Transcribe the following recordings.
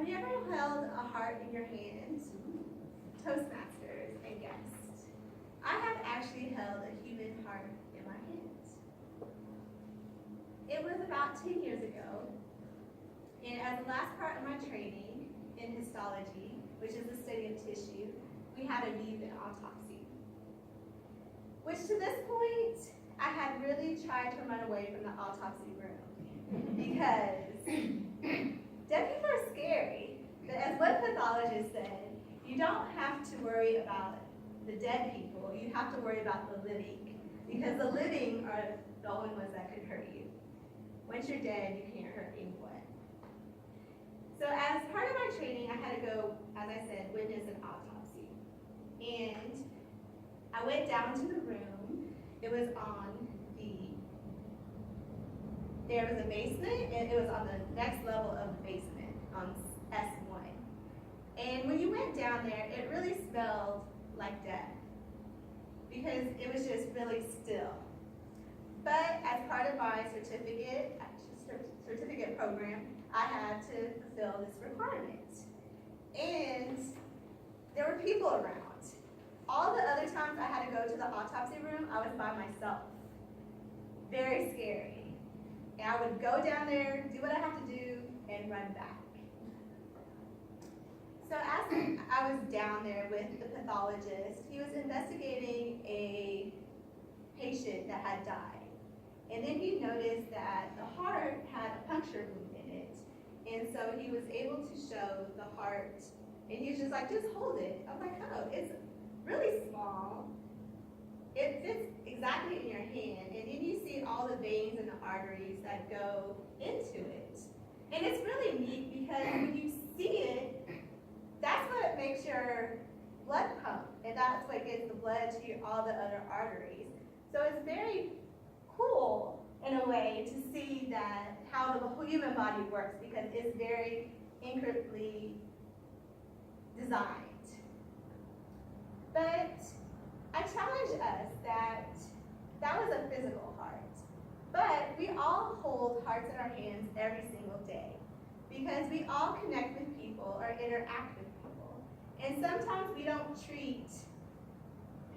Have you ever held a heart in your hand? Toastmasters and guests. I have actually held a human heart in my hand. It was about 10 years ago, and as the last part of my training in histology, which is the study of tissue, we had to leave an autopsy. Which to this point, I had really tried to run away from the autopsy room because dead people are scary. But as one pathologist said, you don't have to worry about the dead people, you have to worry about the living. Because the living are the only ones that could hurt you. Once you're dead, you can't hurt anyone. So as part of my training, I had to go, as I said, witness an autopsy. And I went down to the room. It was there was a basement, and it was on the next level of the basement, on S1. And when you went down there, it really smelled like death, because it was just really still. But as part of my certificate program, I had to fulfill this requirement. And there were people around. All the other times I had to go to the autopsy room, I was by myself. Very scary. And I would go down there, do what I have to do, and run back. So as I was down there with the pathologist, he was investigating a patient that had died. And then he noticed that the heart had a puncture wound in it. And so he was able to show the heart, and he was just like, just hold it. I was like, oh, it's really small. It fits exactly in your hand. And then you see all the veins and the arteries that go into it. And it's really neat because when you see it, that's what makes your blood pump. And that's what gets the blood to all the other arteries. So it's very cool in a way to see that how the human body works, because it's very intricately designed. But I challenge us that was a physical heart. But we all hold hearts in our hands every single day, because we all connect with people or interact with people. And sometimes we don't treat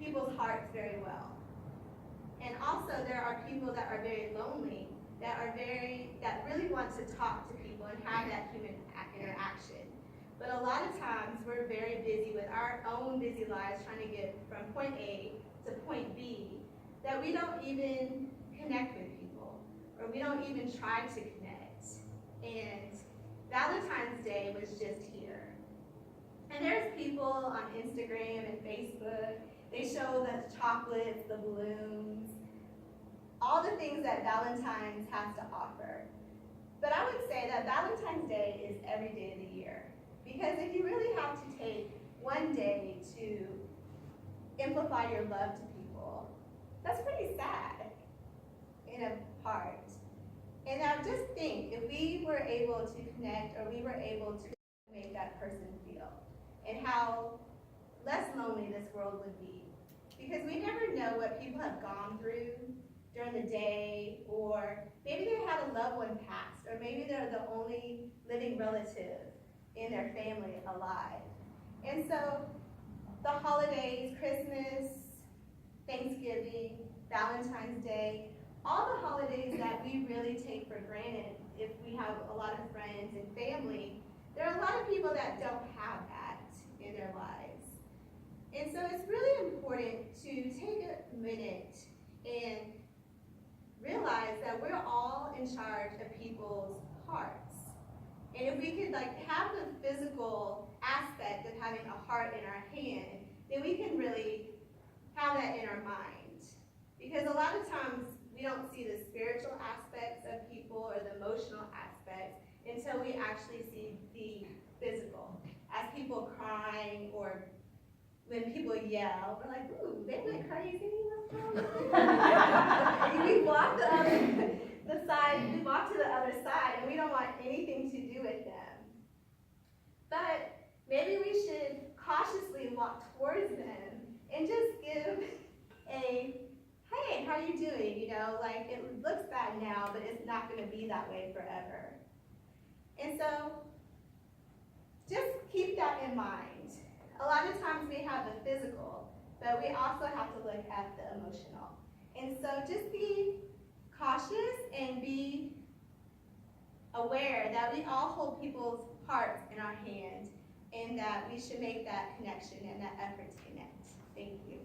people's hearts very well. And also there are people that are very lonely, that really want to talk to people and have that human interaction. But a lot of times we're very busy with our own busy lives trying to get from point A to point B, that we don't even connect with people, or we don't even try to connect. And Valentine's Day was just here. And there's people on Instagram and Facebook, they show the chocolates, the balloons, all the things that Valentine's has to offer. But I would say that Valentine's Day is every day of the year. Because if you really have to take one day to amplify your love to people, that's pretty sad in a part. And now just think, if we were able to connect, or we were able to make that person feel, and how less lonely this world would be. Because we never know what people have gone through during the day, or maybe they had a loved one passed, or maybe they're the only living relative in their family alive. And so the holidays, Christmas, Thanksgiving, Valentine's Day, all the holidays that we really take for granted if we have a lot of friends and family, there are a lot of people that don't have that in their lives. And so it's really important to take a minute and realize that we're all in charge of people's hearts. And if we could have the physical aspect of having a heart in our hand, then we can really have that in our mind. Because a lot of times we don't see the spiritual aspects of people or the emotional aspects until we actually see the physical. As people crying, or when people yell, we're like, ooh, they went crazy, what's wrong with them? We walk we walk to the other side, and we don't want anything to do with them. But maybe we should cautiously walk towards them and just give a, hey, how are you doing? It looks bad now, but it's not going to be that way forever. And so in mind. A lot of times we have the physical, but we also have to look at the emotional. And so just be cautious and be aware that we all hold people's hearts in our hands and that we should make that connection and that effort to connect. Thank you.